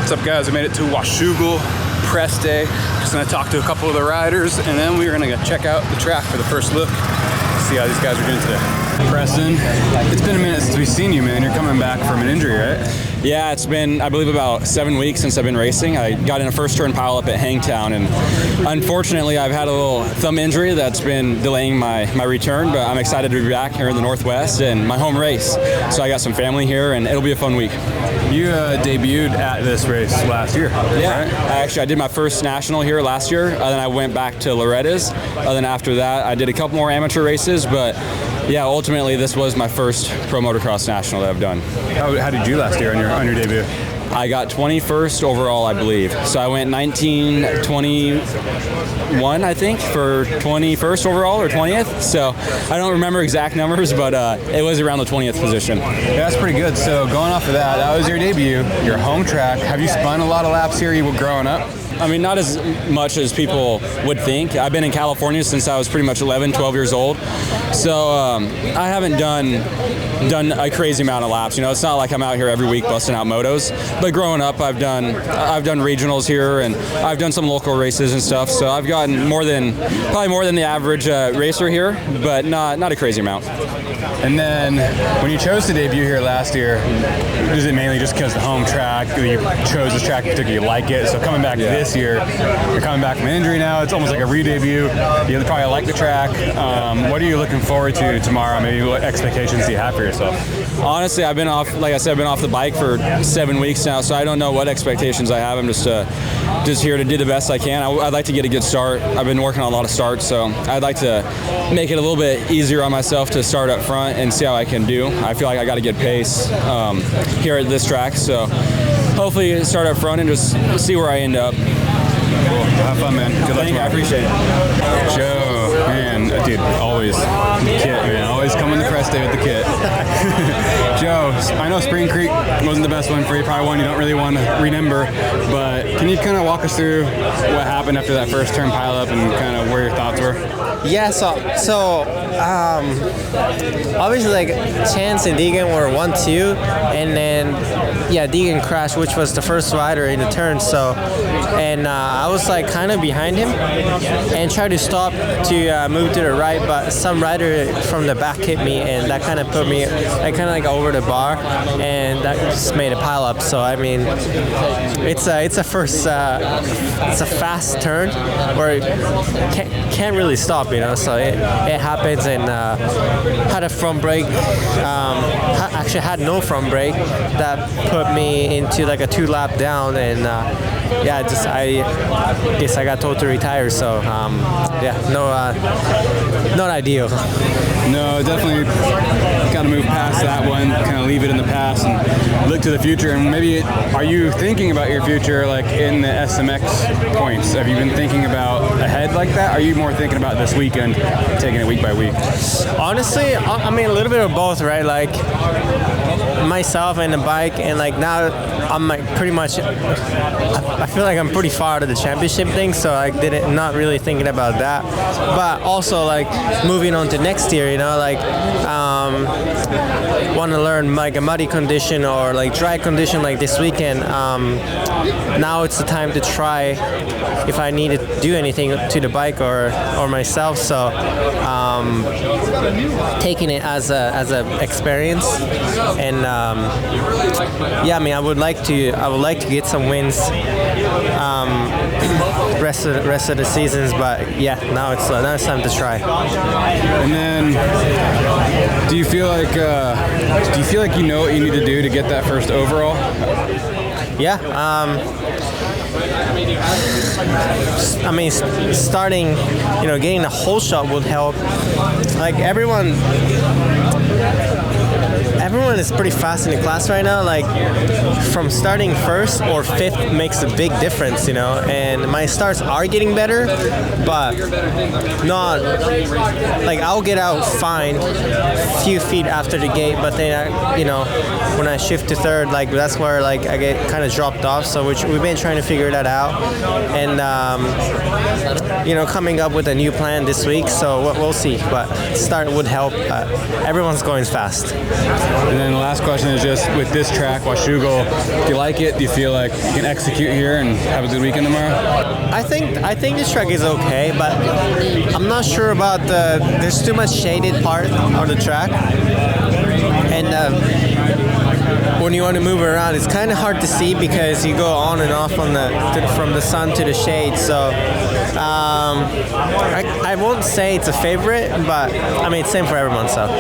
What's up, guys? We made it to Washougal press day. Just gonna talk to a couple of the riders, and then we're gonna go check out the track for the first look. See how these guys are doing today. Preston, it's been a minute since we've seen you, man. You're coming back from an injury, right? Yeah, it's been, I believe, about 7 weeks since I've been racing. I got in a first turn pileup at Hangtown, and unfortunately I've had a little thumb injury that's been delaying my return, but I'm excited to be back here in the Northwest and my home race. So I got some family here, and it'll be a fun week. You debuted at this race last year, yeah, right? I did my first national here last year, and then I went back to Loretta's. And then after that, I did a couple more amateur races, but yeah, ultimately this was my first Pro Motocross National that I've done. How did you do last year on your debut? I got 21st overall, I believe. So I went 19-21, I think, for 21st overall or 20th. So I don't remember exact numbers, but it was around the 20th position. Yeah, that's pretty good. So going off of that, that was your debut, your home track. Have you spun a lot of laps here growing up? I mean, not as much as people would think. I've been in California since I was pretty much 11, 12 years old. So I haven't done a crazy amount of laps. You know, it's not like I'm out here every week busting out motos. But growing up, I've done regionals here, and I've done some local races and stuff. So I've gotten probably more than the average racer here, but not a crazy amount. And then when you chose to debut here last year, is it mainly just because the home track, you chose this track particularly, you like it? So coming back this year, you're coming back from injury now, it's almost like a re-debut. You probably like the track. What are you looking forward to tomorrow? Maybe what expectations do you have for yourself? Honestly, I've been off, like I said, I've been off the bike for 7 weeks now, so I don't know what expectations I have. I'm just here to do the best I can. I'd like to get a good start. I've been working on a lot of starts, so I'd like to make it a little bit easier on myself to start up front and see how I can do. I feel like I got to get pace here at this track, so hopefully start up front and just see where I end up. Cool. Have fun, man. Good luck tomorrow. I appreciate it. Joe, man, dude, always kit, man. Always coming to press day with the kit. Joe, I know Spring Creek wasn't the best one for you, probably one you don't really want to remember, but can you kind of walk us through what happened after that first turn pileup and kind of where your thoughts were? Yeah, so obviously, like, Chance and Deegan were 1-2, and then Deegan crashed, which was the first rider in the turn. So, and I was like kind of behind him and tried to stop to move to the right, but some rider from the back hit me, and that kind of put me like over the bar, and that just made a pile up. So I mean, it's a fast turn where it can't really stop, you know. So it happens, and had a front brake. Actually had no front brake. That put me into like a 2-lap down, and I guess I got told to retire. So not ideal. No, definitely got to move past that one, kind of leave it in the past and look to the future. And maybe, are you thinking about your future like in the SMX points? Have you been thinking about ahead like that? Or are you more thinking about this weekend, taking it week by week? Honestly, I mean, a little bit of both, right? Like myself and the bike, and like now I'm like pretty much, I feel like I'm pretty far out of the championship thing, so I not really thinking about that. But also like moving on to next year, you know, like want to learn like a muddy condition or like dry condition like this weekend. Now it's the time to try if I need to do anything to the bike or myself. So taking it as a experience, and I mean, I would like to get some wins rest of the seasons, but now it's time to try. And then, do you feel like you know what you need to do to get that first overall? Yeah. I mean, starting, you know, getting a whole shot would help. Like everyone is pretty fast in the class right now. Like from starting first or fifth makes a big difference, you know. And my starts are getting better, but not like I'll get out fine a few feet after the gate, but then you know, when I shift to third, like that's where like I get kind of dropped off. So we've been trying to figure that out, and you know, coming up with a new plan this week. So we'll see, but start would help. Everyone's going fast. And then the last question is just with this track, Washougal, do you like it? Do you feel like you can execute here and have a good weekend tomorrow? I think this track is okay, but I'm not sure about there's too much shaded part of the track, and when you want to move around, it's kind of hard to see because you go on and off from the sun to the shade. So I won't say it's a favorite, but I mean it's same for everyone. So cool.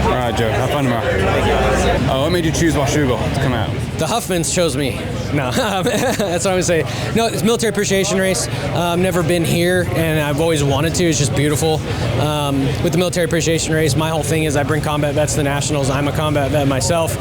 All right, Joe, have fun tomorrow. What made you choose Washougal to come out? The Huffmans chose me. No, that's what I would say. No, it's a military appreciation race. I've never been here, and I've always wanted to. It's just beautiful. With the military appreciation race, my whole thing is I bring combat vets to the nationals. I'm a combat vet myself,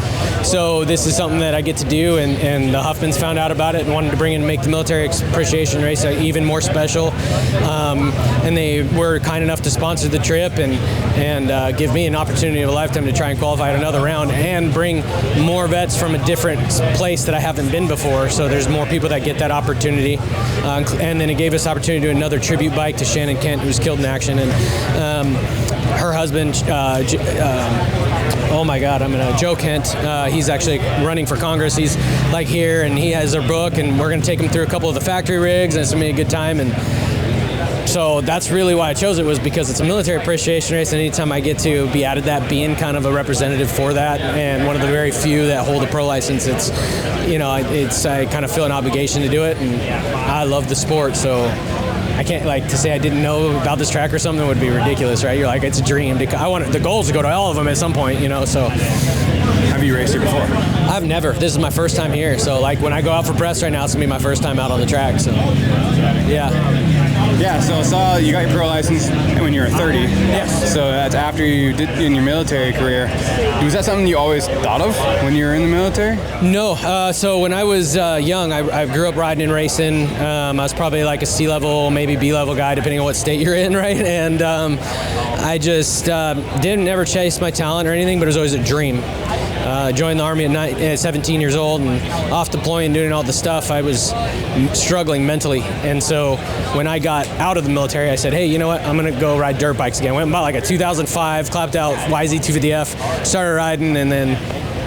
so this is something that I get to do. And the Huffmans found out about it and wanted to bring and make the military appreciation race even more special. And they were kind enough to sponsor the trip and give me an opportunity of a lifetime to try and qualify at another round and bring more vets from a different place that I haven't been before. So there's more people that get that opportunity. And then it gave us opportunity to do another tribute bike to Shannon Kent, who was killed in action. And her husband, Joe Kent, he's actually running for Congress. He's like here, and he has their book, and we're going to take him through a couple of the factory rigs, and it's going to be a good time. And so that's really why I chose it, was because it's a military appreciation race, and anytime I get to be added that, being kind of a representative for that, and one of the very few that hold a pro license, I kind of feel an obligation to do it, and I love the sport, so I can't, to say I didn't know about this track or something would be ridiculous, right? You're like, it's a dream. The goal is to go to all of them at some point, so. Have you raced here before? I've never. This is my first time here, so when I go out for press right now, it's gonna be my first time out on the track, so yeah. Yeah, so I saw you got your pro license when you were 30. Yes. So that's after you did in your military career. Was that something you always thought of when you were in the military? No. So when I was young, I grew up riding and racing. I was probably like a C-level, maybe B-level guy, depending on what state you're in, right? And I just didn't ever chase my talent or anything, but it was always a dream. Joined the Army at 17 years old, and off deploying, doing all the stuff, I was struggling mentally. And so when I got out of the military, I said, hey, you know what? I'm going to go ride dirt bikes again. I went and bought like a 2005 clapped out YZ250F, started riding, and then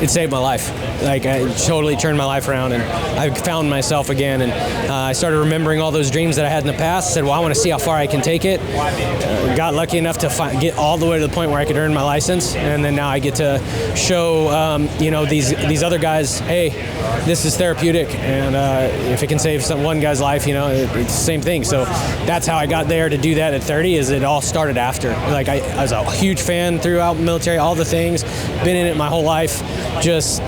it saved my life. I totally turned my life around, and I found myself again, and I started remembering all those dreams that I had in the past. Said, well, I want to see how far I can take it. Got lucky enough to get all the way to the point where I could earn my license, and then now I get to show these other guys, hey, this is therapeutic, and if it can save one guy's life, it's the same thing. So that's how I got there to do that at 30. Is it all started after? I was a huge fan throughout the military, all the things, been in it my whole life. Just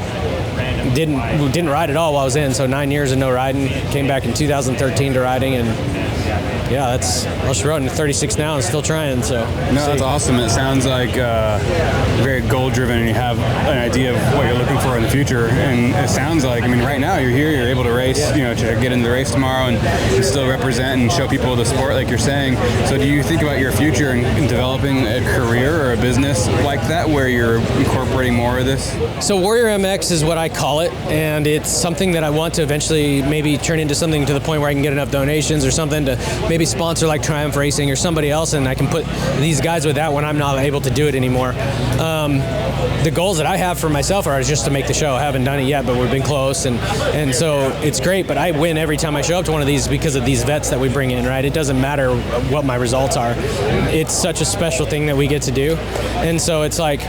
didn't ride at all while I was in, so 9 years of no riding. Came back in 2013 to riding, and yeah, I was running 36 now and still trying. So no, that's awesome. It sounds like very goal driven, and you have an idea of what you're looking for in the future. And it sounds like, right now you're here, you're able to race, to get in the race tomorrow and still represent and show people the sport, like you're saying. So do you think about your future in developing a career or a business like that, where you're incorporating more of this? So Warrior MX is what I call it, and it's something that I want to eventually maybe turn into something to the point where I can get enough donations or something to maybe sponsor like Triumph Racing or somebody else, and I can put these guys with that when I'm not able to do it anymore. The goals that I have for myself are just to make the show. I haven't done it yet, but we've been close, and so it's great, but I win every time I show up to one of these because of these vets that we bring in, right? It doesn't matter what my results are. It's such a special thing that we get to do, and so it's like,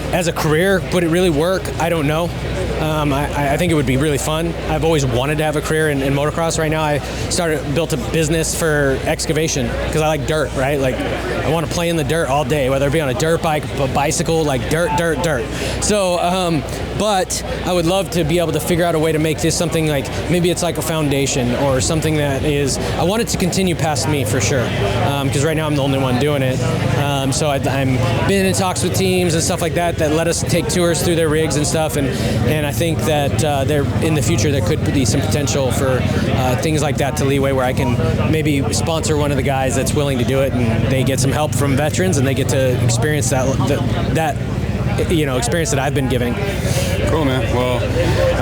as a career, would it really work? I don't know. I think it would be really fun. I've always wanted to have a career in motocross. Right now, I built a business for excavation because I like dirt, right? I want to play in the dirt all day, whether it be on a dirt bike, a bicycle, dirt. So, but I would love to be able to figure out a way to make this something maybe it's like a foundation or something that is, I want it to continue past me for sure. Because right now I'm the only one doing it. So I'm been in talks with teams and stuff like that let us take tours through their rigs and stuff, and I think that in the future there could be some potential for things like that to leeway where I can maybe sponsor one of the guys that's willing to do it, and they get some help from veterans and they get to experience that experience that I've been giving. Cool. Cool, man. Well,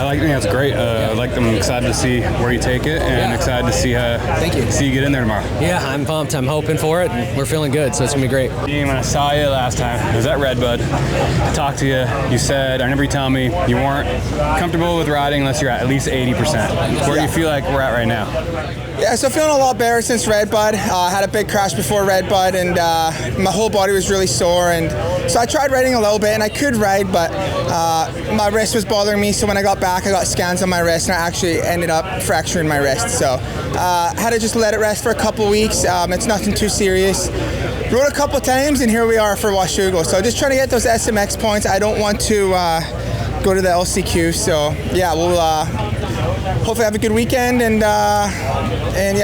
I think that's great. I'm excited to see where you take it, and excited to see you get in there tomorrow. Yeah, I'm pumped. I'm hoping for it. And we're feeling good, so it's gonna be great. When I saw you last time, it was at Redbud. I talked to you. You said, I remember you telling me you weren't comfortable with riding unless you're at least 80%. Where do you feel like we're at right now? Yeah, so feeling a lot better since Redbud. I had a big crash before Redbud, and my whole body was really sore. And so I tried riding a little bit, and I could ride, but my wrist was bothering me. So when I got back, I got scans on my wrist, and I actually ended up fracturing my wrist. So I had to just let it rest for a couple weeks. It's nothing too serious. Rode a couple times, and here we are for Washougal. So just trying to get those SMX points. I don't want to go to the LCQ. So yeah, we'll hopefully have a good weekend and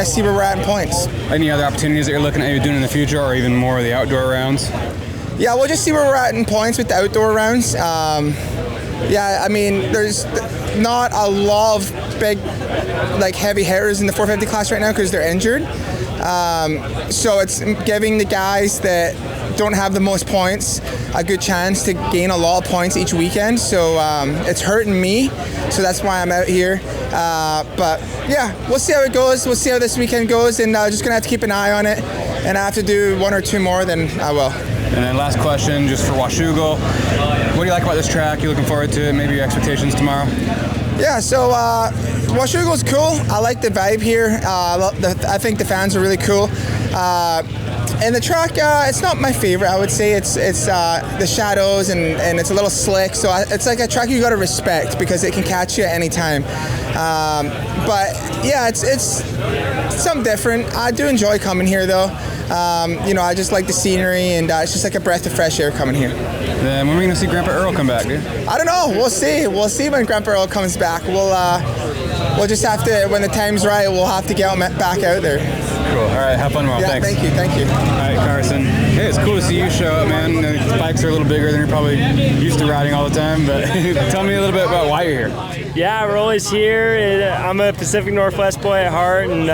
see where we're at in points. Any other opportunities that you're looking at doing in the future, or even more of the outdoor rounds? Yeah, we'll just see where we're at in points with the outdoor rounds. I mean, there's not a lot of big, heavy hitters in the 450 class right now because they're injured. So it's giving the guys that don't have the most points a good chance to gain a lot of points each weekend. So it's hurting me. So that's why I'm out here. But yeah, we'll see how it goes. We'll see how this weekend goes, and just gonna have to keep an eye on it. And I have to do one or two more, then I will. And then last question, just for Washougal, what do you like about this track? You looking forward to it? Maybe your expectations tomorrow? Yeah, so Washougal's cool. I like the vibe here. I think the fans are really cool. And the track, it's not my favorite. I would say it's the shadows and it's a little slick. So it's like a track you got to respect because it can catch you at any time. But yeah, it's something different. I do enjoy coming here though. I just like the scenery, and it's just like a breath of fresh air coming here. Then when are we going to see Grandpa Earl come back, dude? I don't know. We'll see. We'll see when Grandpa Earl comes back. We'll just have to, when the time's right, we'll have to get back out there. Cool. All right. Have fun tomorrow. Yeah, Thanks. Thank you. All right, Carson. Hey, it's cool to see you show up, man. The bikes are a little bigger than you're probably used to riding all the time, but tell me a little bit about why you're here. Yeah, we're always here. I'm a Pacific Northwest boy at heart, and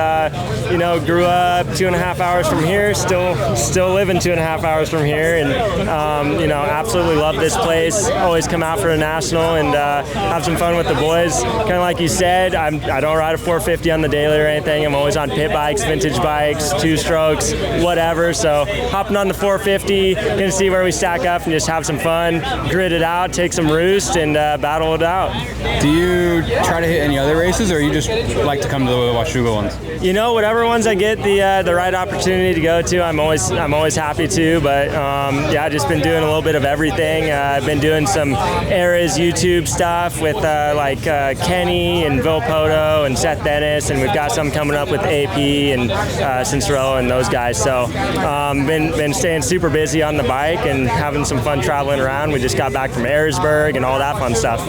grew up 2.5 hours from here. Still living 2.5 hours from here, and absolutely love this place. Always come out for a national and have some fun with the boys. Kind of like you said, I don't ride a 450 on the daily or anything. I'm always on pit bikes, vintage bikes, 2-strokes, whatever. So hopping on the 450, gonna see where we stack up and just have some fun, grit it out, take some roost, and battle it out. Do you try to hit any other races, or you just like to come to the Washougal ones? Whatever ones I get the right opportunity to go to, I'm always happy to. But I've just been doing a little bit of everything. I've been doing some Eras YouTube stuff with Kenny and Vil Poto and Seth Dennis, and we've got some coming up with AP and Cincerello and those guys. So been staying super busy on the bike and having some fun traveling around. We just got back from Ayersburg and all that fun stuff.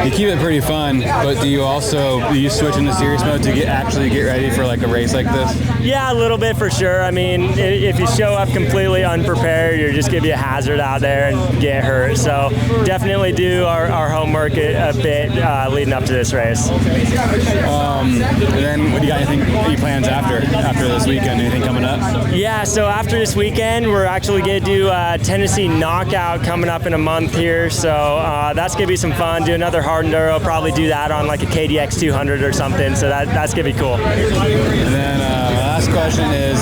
You keep it pretty fun, but do you switch into serious mode to actually get ready for like a race like this? Yeah, a little bit for sure. I mean, if you show up completely unprepared, you're just gonna be a hazard out there and get hurt. So definitely do our homework a bit leading up to this race. And then what do you got? Any plans after this weekend? Anything coming up? Yeah, so after this weekend, we're actually gonna do Tennessee Knockout coming up in a month here. So that's gonna be some fun. Do another hard enduro, probably do that on like a KDX 200 or something. So that's gonna be cool. And then my last question is,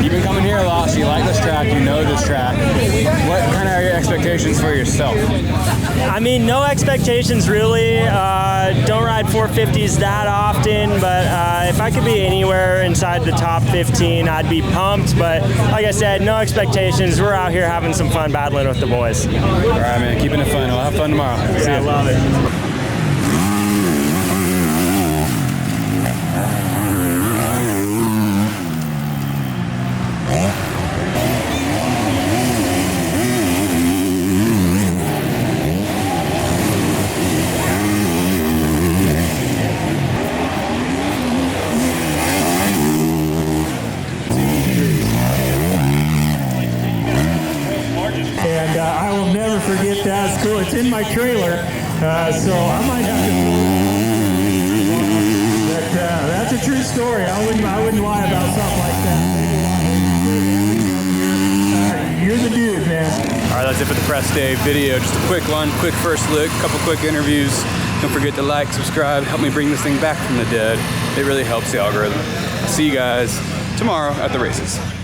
you've been coming here a lot, so you like this track, you know this track. What kind of are your expectations for yourself? I mean, no expectations really. Don't ride 450s that often, but if I could be anywhere inside the top 15, I'd be pumped. But like I said, no expectations. We're out here having some fun battling with the boys. All right, man, keeping it fun. We'll have fun tomorrow. Yeah, I love it. And I will never forget that. It's cool. It's in my trailer, so I might have to. But that's a true story. I wouldn't lie about something like that. You're the dude, man. All right, that's it for the press day video. Just a quick one, quick first look, couple quick interviews. Don't forget to like, subscribe, help me bring this thing back from the dead. It really helps the algorithm. See you guys tomorrow at the races.